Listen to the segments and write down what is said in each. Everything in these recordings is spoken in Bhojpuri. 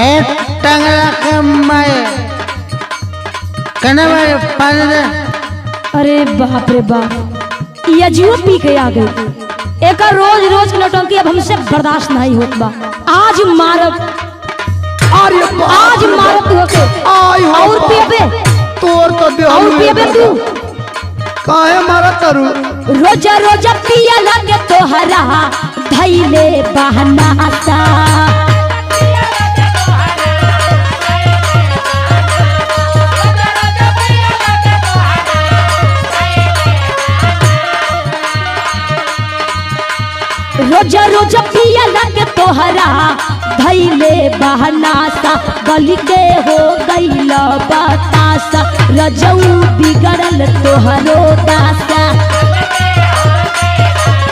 एक टंगरा के माए कने भाई पानी दे। अरे बाप रे बाप, ये जीव पी के आ गई। एक रोज रोज की नौटंकी अब हमसे बर्दाश्त नहीं होत बा। आज मारब, आज मारब तू के और पियबे तोर तो दे और पियबे तू काहे मारा तरू। रोजा रोजा पिया लगे तोहरा धैले बहना सा। रोजा रोजा पिया लगे तोहरा धैले बहना सा। गली के हो गईल बतासा, रजऊ बिगड़ल तोहरो दासा।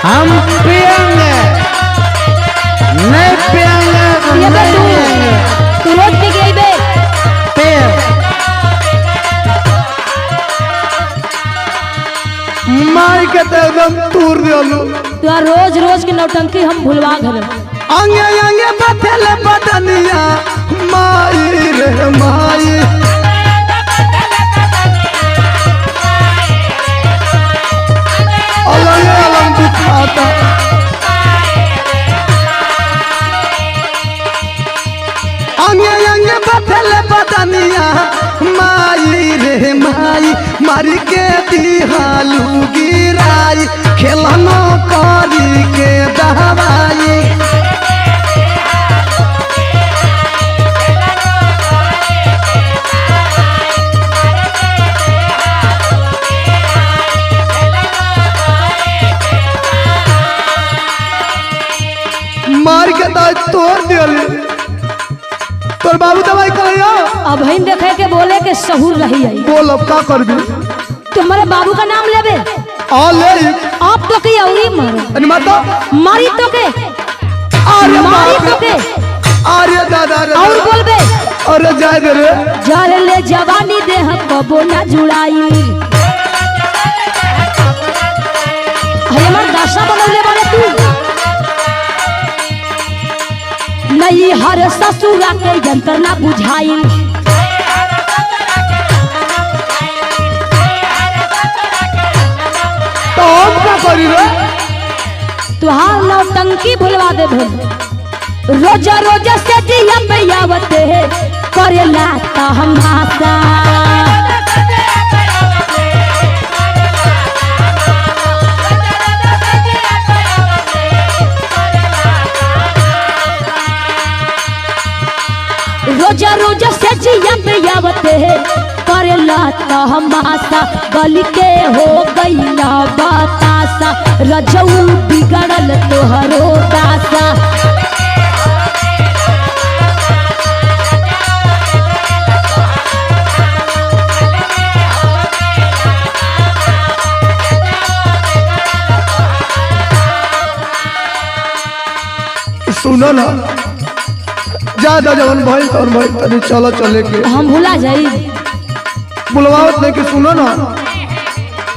हम पिएंगे नहीं पिएंगे तो नहीं पिएंगे। तू रोज पी गई बे माई के तो एकदम तूर दिलू। तो रोज रोज के नौटंकी हम भुलवा घर। अंगे अंगे बथले बदनिया माई रे माई। अलग अलग दिखाता अंगे अंगे बथले बदनिया माई रे माई। मारी के दिहालू गिराई खेलनो करी के दवाई। मार के तो तोड़ दियल। तोर बाबू दवाई करियो। अब हम देखे के बोले के सहूर रही है। बोल अब का करबी। तुम्हारे बाबू का नाम लेबे आ ले आप तो के औरी मारो। अरे माता मारी तो के अरे मारी तो के अरे दादा रे और बोलबे। अरे जाए दे रे जल ले जवानी देह कबो ना जुड़ाई। हमार दशा बनौले बारे तू नहीं हर ससुरा के जंतर ना बुझाई। तो हम क्या करी रे। तुहार नौटंकी भुलवा दे भूल। रोजा रोजा से दिया पे आवते करेला तमाशा। रोजा रोजा से जिया पे आवते करेला तमाशा। गली के हो गईला बतासा, रजऊ बिगड़ल तोहरो दासा। सुनो ना ज्यादा जवन भाई और भाई तनी चलो चले के हम भुला जाई। बुलवावत नहीं कि सुनो ना।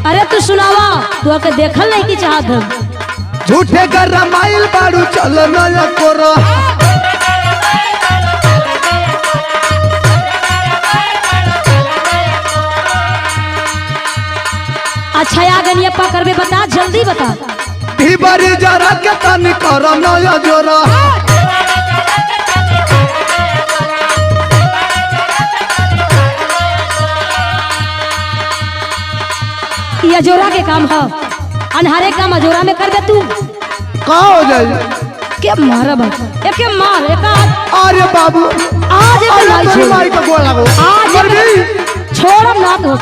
अरे तू सुनावा, तू के देखल नहीं की चाहत हम। झूठे कर रामाइल बाड़ू चलो ना कोरा। अच्छा आ गनिया पा करबे, बता जल्दी बता। बारी जरा के तनी करो नया जोरा। ये अजोरा के काम है, अनहारे काम अजोरा में कर दे तू। का हो जाए के मारब एके मार एका। अरे बाबू आज अरे माई का गोला लगो आज छोड़ ना तो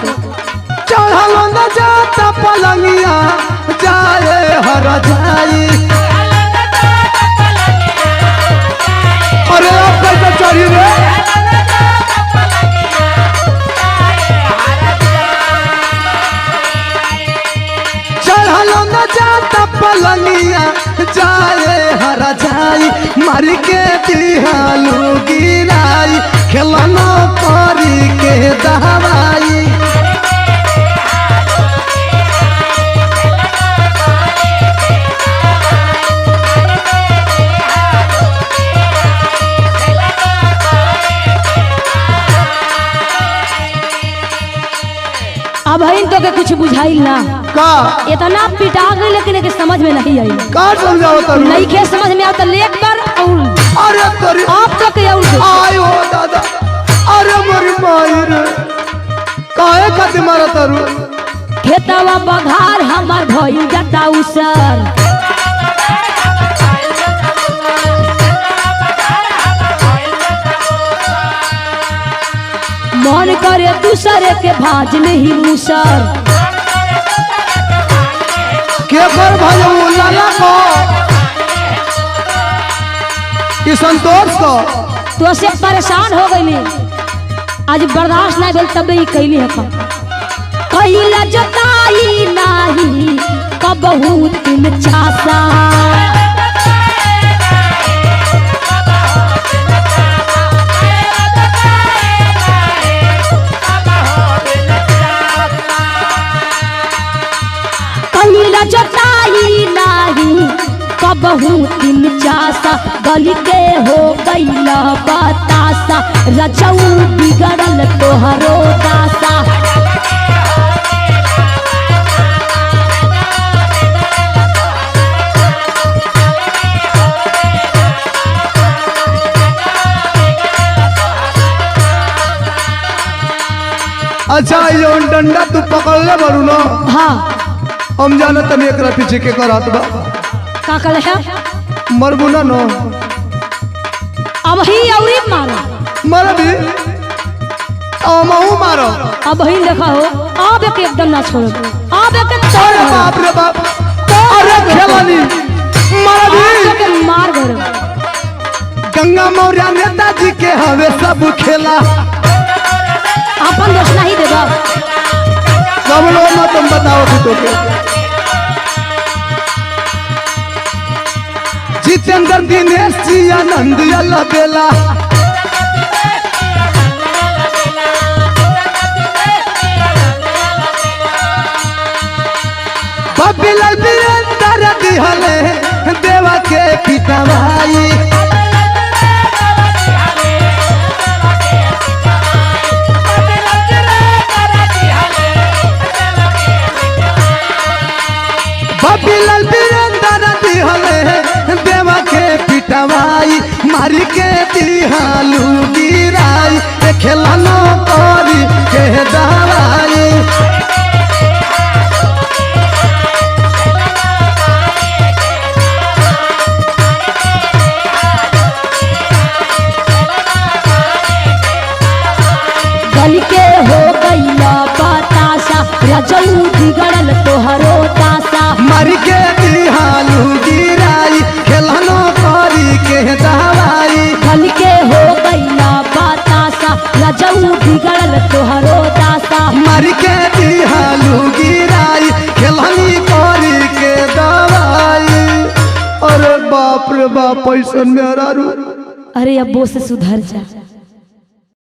चढ़लो न जाता पलंगिया जाए हर जाई। अरे आप कैसे चढ़ी रे। चढ़लो न जाता पलंगिया जाए हर जाई। मारी के दिहालू गिराई खेलनो करी के दवाई। कुछ बुझाइल ना। का इतना पिटा गई लेकिन एके समझ में नहीं आई। का समझाओ तारू नहीं के समझ में आता ले एक बार और अरे तोरी आप तक और आयो दादा अरे मोरी माई रे काहे खातिर मारा तारू खेतवा बघार हमार भइल जाता उसर। मन करे दूसरे के भाज नहीं मुसर। के कर भाजो लाला को कि संतोष को तो से परेशान हो गई। आज बर्दाश्त नहीं भेल तब ही कैली है कैला जोताई नहीं कबहू तुम छासा। कैला जोताई नहीं कबहू तुम छासा। गली के हो कैला बतासा रचऊ बिगड़ल तोहरो दासा। अच्छा ये डंडा तू पकड़ ले बरू ना। हाँ हम जाना तनी एकरा पीछे के करत बा का कल है मरबू ना नो अब ही औरी मारो मर भी अमहू मारो अब ही देखा हो अब एक एकदम ना छोड़ो अब एक अरे बाप रे बाप अरे खेलानी मर भी के मार गए। गंगा मौर्य नेताजी के हवे सब खेला अपन दोस्त नहीं देगा सब लोग ना तुम बताओ तो के जितेंद्र दिनेश जी आनंद अल्लाह बेला बबिला वीरेंद्र दिहले देवा के पिता भाई बबिला वीरेंद्र दिहले देवा के पिटवाई मारी के दिहालू गिराई खेलनो करी के दवाई गली के हो गईला बतासा रजऊ बिगड़ल तोहरो दासा। मारी के दिहालू गिराई खेलनो करी के दवाई गली के हो गईला बतासा रजऊ बिगड़ल तोहरो दासा। मारी के दिहालू गिराई खेलनी करी के दवाई अरे बाप रे बाप पैसा मेरा रू अरे अब्बो से सुधर जा।